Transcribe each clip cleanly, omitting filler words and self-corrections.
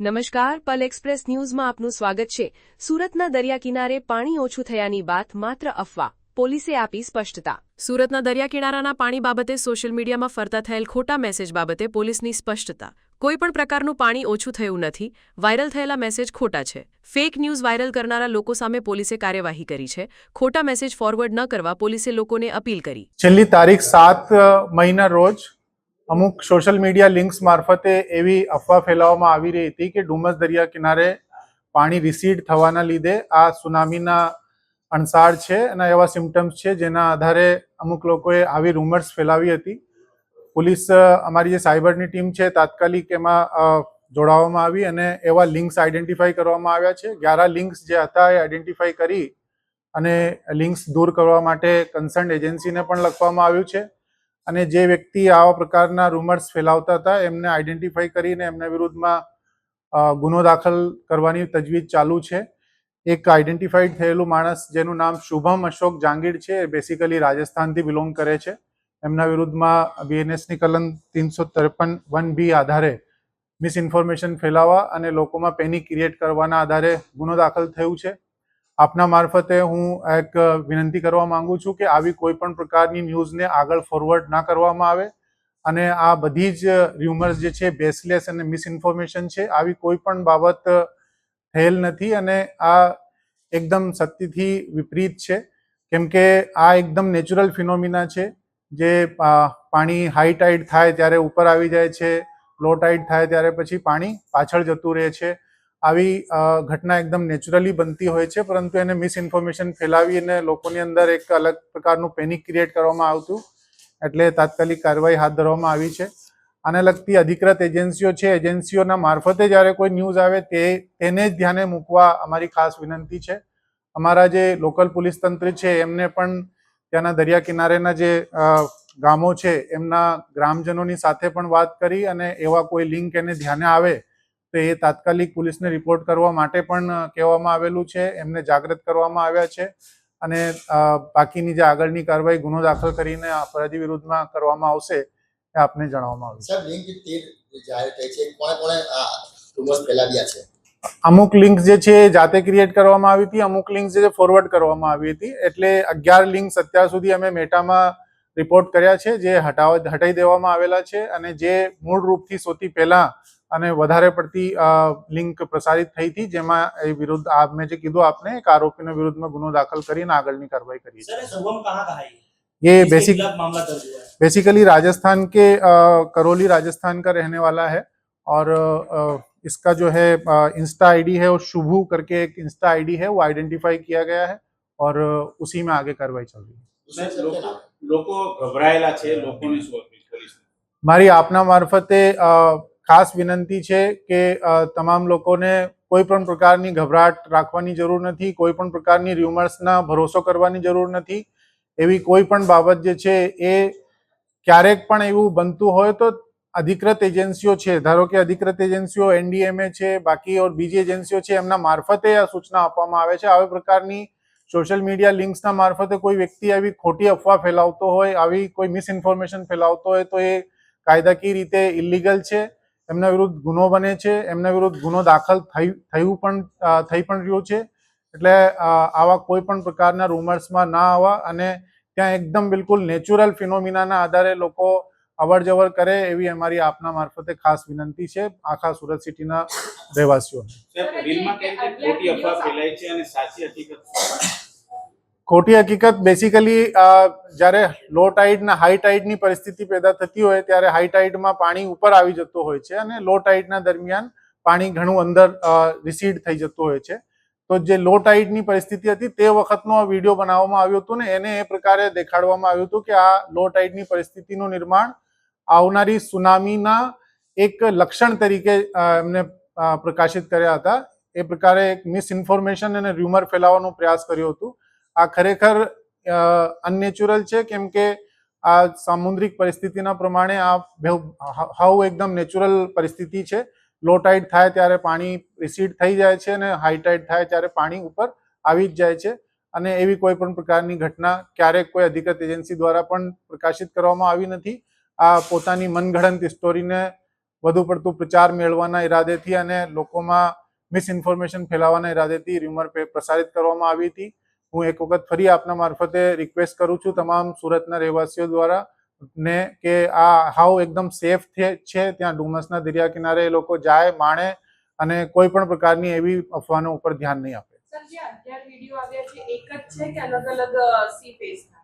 નમસ્કાર, પલ એક્સપ્રેસ ન્યૂઝમાં આપનું સ્વાગત છે। સુરતના દરિયા કિનારે પાણી ઓછું થયાની વાત માત્ર અફવા, પોલીસે આપી સ્પષ્ટતા। સુરતના દરિયા કિનારાના પાણી બાબતે સોશિયલ મીડિયામાં ફરતા થયેલ ખોટા મેસેજ બાબતે પોલીસની સ્પષ્ટતા। કોઈપણ પ્રકારનું પાણી ઓછું થયું નથી, વાયરલ થયેલા મેસેજ ખોટા છે। ફેક ન્યૂઝ વાયરલ કરનારા લોકો સામે પોલીસે કાર્યવાહી કરી છે। ખોટા મેસેજ ફોરવર્ડ ન કરવા પોલીસે લોકોને અપીલ કરી। છેલ્લી તારીખ 7 મઈના રોજ અમુક સોશિયલ મીડિયા લિંક્સ મારફતે એવી અફવા ફેલાવવામાં આવી રહી હતી કે ડુમસ દરિયા કિનારે પાણી રિસીડ થવાના લીધે આ સુનામીના અણસાર છે અને એવા સિમ્ટમ્સ છે જેના આધારે અમુક લોકોએ આવી રૂમર્સ ફેલાવી હતી। પોલીસ અમારી જે સાયબરની ટીમ છે તાત્કાલિક એમાં જોડાવવામાં આવી અને એવા લિંક્સ આઈડેન્ટિફાઈ કરવામાં આવ્યા છે। 11 લિંક્સ જે હતા એ આઈડેન્ટિફાઈ કરી અને લિંક્સ દૂર કરવા માટે કન્સર્ન એજન્સીને પણ લખવામાં આવ્યું છે અને જે વ્યક્તિ આવા પ્રકારના રૂમર્સ ફેલાવતા હતા એમને આઈડેન્ટિફાઈ કરીને એમના વિરુદ્ધમાં ગુનો દાખલ કરવાની તજવીજ ચાલુ છે। એક આઈડેન્ટિફાઈડ થયેલું માણસ જેનું નામ શુભમ અશોક જાંગીડ છે એ બેસિકલી રાજસ્થાનથી બિલોંગ કરે છે। એમના વિરુદ્ધમાં બીએનએસની કલમ 353(1)B આધારે મિસઇન્ફોર્મેશન ફેલાવવા અને લોકોમાં પેનિક ક્રિએટ કરવાના આધારે ગુનો દાખલ થયું છે। આપના મારફતે હું એક વિનંતી કરવા માંગુ છું કે આવી કોઈ પણ પ્રકારની ન્યૂઝને આગળ ફોરવર્ડ ના કરવામાં આવે અને આ બધી જ ર્યુમર્સ જે છે બેસલેસ અને મિસઇન્ફોર્મેશન છે। આવી કોઈ પણ બાબત થયેલ નથી અને આ એકદમ સત્યથી વિપરીત છે કેમ કે આ એકદમ નેચરલ ફિનોમિના છે જે પાણી હાઈ ટાઈડ થાય ત્યારે ઉપર આવી જાય છે, લો ટાઈડ થાય ત્યારે પછી પાણી પાછળ જતું રહે છે। આવી ઘટના એકદમ નેચરલી બનતી હોય છે પરંતુ એને મિસઇન્ફોર્મેશન ફેલાવીને લોકોની અંદર એક અલગ પ્રકારનું પેનિક ક્રિએટ કરવામાં આવતું એટલે તાત્કાલિક કાર્યવાહી હાથ ધરવામાં આવી છે। આને લગતી અધિકૃત એજન્સીઓ છે, એજન્સીઓના મારફતે જ્યારે કોઈ ન્યૂઝ આવે તેને જ ધ્યાને મૂકવા અમારી ખાસ વિનંતી છે। અમારા જે લોકલ પોલીસ તંત્ર છે એમને પણ ત્યાંના દરિયા કિનારેના જે ગામો છે એમના ગ્રામજનોની સાથે પણ વાત કરી અને એવા કોઈ લિંક એને ધ્યાને આવે તો એ તાત્કાલિક પોલીસને રિપોર્ટ કરવા માટે પણ કહેવામાં આવેલું છે। એમને જાગૃત કરવામાં આવ્યા છે અને બાકીની જે આગળની કાર્યવાહી ગુનો દાખલ કરીને અપરાધી વિરુદ્ધમાં કરવામાં આવશે એ આપને જણાવવામાં આવ્યું સર। લિંક જાહેર થઈ છે, કોણે કોણે રૂમર્સ ફેલાવ્યા છે? અમુક લિંક્સ જે છે જાતે ક્રિએટ કરવામાં આવી હતી, અમુક લિંક્સ જે ફોરવર્ડ કરવામાં આવી હતી। એટલે 11 લિંક્સ અત્યાર સુધી અમે મેટામાં રિપોર્ટ કર્યા છે જે હટાવી દેવામાં આવેલા છે અને જે મૂળ રૂપથી સૌથી પહેલા અને વધારે પડતી લિંક પ્રસારિત થઈ હતી જેમાં એ વિરુદ્ધ મેં જે કીધું આપને એક આરોપીના વિરુદ્ધમાં ગુનો દાખલ કરીને આગળની કાર્યવાही કરી है। शुभम कहाँ का है? ये बेसिकली राजस्थान के करौली राजस्थान का रहने वाला है और इसका जो है इंस्टा आईडी है वो शुभू करके एक इंस्टा आईडी है वो आइडेंटिफाई किया गया है और उसी में आगे कार्रवाई चल रही है। લોકો ગભરાયેલા છે, લોકોને શું અપીલ કરીશ? મારી આપના મારફતે ખાસ વિનંતી છે કે તમામ લોકોને કોઈ પણ પ્રકારની ગભરાટ રાખવાની જરૂર નથી, કોઈ પણ પ્રકારની ર્યુમર્સના ભરોસો કરવાની જરૂર નથી। એવી કોઈ પણ બાબત જે છે એ ક્યારેક પણ એવું બનતું હોય તો અધિકૃત એજન્સીઓ છે, ધારો કે અધિકૃત એજન્સીઓ એનડીએમએ છે, બાકી ઓર બીજી એજન્સીઓ છે એમના મારફતે આ સૂચના આપવામાં આવે છે। આવી પ્રકારની સોશિયલ મીડિયા લિંક્સના મારફતે કોઈ વ્યક્તિ આવી ખોટી અફવા ફેલાવતો હોય, આવી કોઈ મિસઇન્ફોર્મેશન ફેલાવતો હોય તો એ કાયદાકીય રીતે ઇલીગલ છે, એમના વિરુદ્ધ ગુનો બને છે, એમના વિરુદ્ધ ગુનો દાખલ થઈ પણ રહ્યો છે। એટલે આવા કોઈ પણ પ્રકારના રૂમર્સમાં ના આવવા અને ત્યાં એકદમ બિલકુલ નેચરલ ફિનોમિનાના આધારે લોકો અવર જવર કરે એવી અમારી આપના મારફતે ખાસ વિનંતી છે આખા સુરત સિટીના રહેવાસીઓને। ખોટી હકીકત બેસિકલી જ્યારે લો ટાઈડના હાઈ ટાઈડની પરિસ્થિતિ પેદા થતી હોય ત્યારે હાઈ ટાઈડમાં પાણી ઉપર આવી જતું હોય છે અને લો ટાઈડના દરમિયાન પાણી ઘણું અંદર રિસીડ થઈ જતું હોય છે। તો જે લો ટાઈડની પરિસ્થિતિ હતી તે વખતનો આ વિડીયો બનાવવામાં આવ્યો હતો ને એને એ પ્રકારે દેખાડવામાં આવ્યું હતું કે આ લો ટાઈડની પરિસ્થિતિનું નિર્માણ આવનારી સુનામીના એક લક્ષણ તરીકે એમને પ્રકાશિત કર્યા હતા। એ પ્રકારે એક મિસઇન્ફોર્મેશન અને ર્યુમર ફેલાવવાનો પ્રયાસ કર્યો હતો। આ ખરેખર અનનેચરલ છે કેમ કે આ સામુદ્રિક પરિસ્થિતિના પ્રમાણે આ હાવ એકદમ નેચરલ પરિસ્થિતિ છે। લો ટાઈડ થાય ત્યારે પાણી રિસીડ થઈ જાય છે અને હાઈ ટાઈડ થાય ત્યારે પાણી ઉપર આવી જ જાય છે અને એવી કોઈ પણ પ્રકારની ઘટના ક્યારેક કોઈ અધિકૃત એજન્સી દ્વારા પણ પ્રકાશિત કરવામાં આવી નથી। આ પોતાની મનગઢંત સ્ટોરીને વધુ પડતું પ્રચાર મેળવવાના ઈરાદેથી અને લોકોમાં મિસઇન્ફોર્મેશન ફેલાવવાના ઈરાદેથી રૂમર પ્રસારિત કરવામાં આવી હતી. હું એક વખત ફરી આપના મારફતે રિક્વેસ્ટ કરું છું તમામ સુરતના રહેવાસીઓ દ્વારા ને કે આ હાવ એકદમ સેફ છે. ત્યાં ડુમસના દરિયા કિનારે એ લોકો જાય, માણે અને કોઈ પણ પ્રકારની એવી અફવાનો ઉપર ધ્યાન નહીં આપે. સર, જે 11 વિડીયો આવ્યા છે એક જ છે કે અલગ અલગ સી ફેસના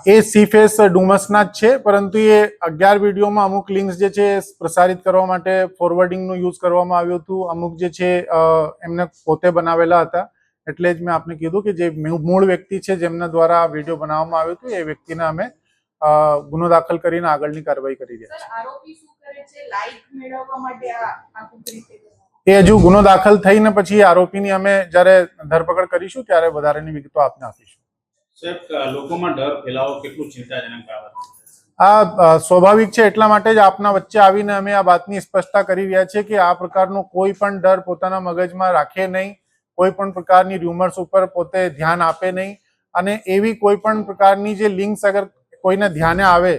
છે? એ સી ફેસ ડુમસના જ છે, પરંતુ એ 11 વિડીયોમાં અમુક લિંક્સ જે છે એ પ્રસારિત કરવા માટે ફોરવર્ડિંગનું યુઝ કરવામાં આવ્યું હતું. અમુક જે છે એમને પોતે બનાવેલા હતા. એટલે જ મેં આપને કીધું કે જે મૂળ વ્યક્તિ છે જેમના દ્વારા આ વિડીયો બનાવવામાં આવ્યો હતો એ વ્યક્તિને અમે ગુનો દાખલ કરીને આગળની કાર્યવાહી કરી રહ્યા સર, આરોપી શું કરે છે? લાઈક મેળવવા માટે આ આખું રીતે કરે છે? છીએ. એ હજુ ગુનો દાખલ થઈને પછી આરોપીની અમે જ્યારે ધરપકડ કરીશું ત્યારે વધારાની વિગતો આપને આપીશું. સાહેબ, લોકોમાં ડર ફેલાવો કેટલું ચિંતાજનક બાબત છે? આ સ્વાભાવિક છે. એટલા માટે જ આપના વચ્ચે આવીને અમે આ વાતની સ્પષ્ટતા કરી રહ્યા છીએ કે આ પ્રકારનો કોઈ પણ ડર પોતાના મગજમાં રાખે નહીં, કોઈ પણ પ્રકારની રૂમર્સ ઉપર પોતે ધ્યાન આપે નહીં, અને એવી કોઈ પણ પ્રકારની જે લિંક્સ અગર કોઈને ધ્યાને આવે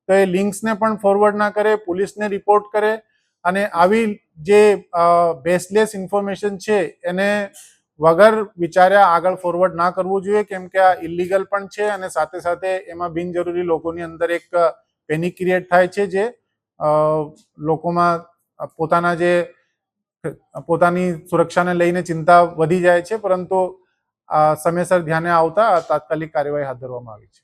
તો એ લિંક્સને પણ ફોરવર્ડ ના કરે, પોલીસને રિપોર્ટ કરે, અને આવી જે બેસલેસ ઇન્ફોર્મેશન છે એને વગર વિચાર્યા આગળ ફોરવર્ડ ના કરવું જોઈએ, કેમ કે આ ઇલીગલ પણ છે અને સાથે સાથે એમાં બિનજરૂરી લોકોની અંદર એક પેનિક ક્રિએટ થાય છે, જે લોકોમાં પોતાની સુરક્ષાને લઈને ચિંતા વધી જાય છે. પરંતુ સમયસર ધ્યાને આવતા તાત્કાલિક કાર્યવાહી હાથ ધરવામાં આવી છે.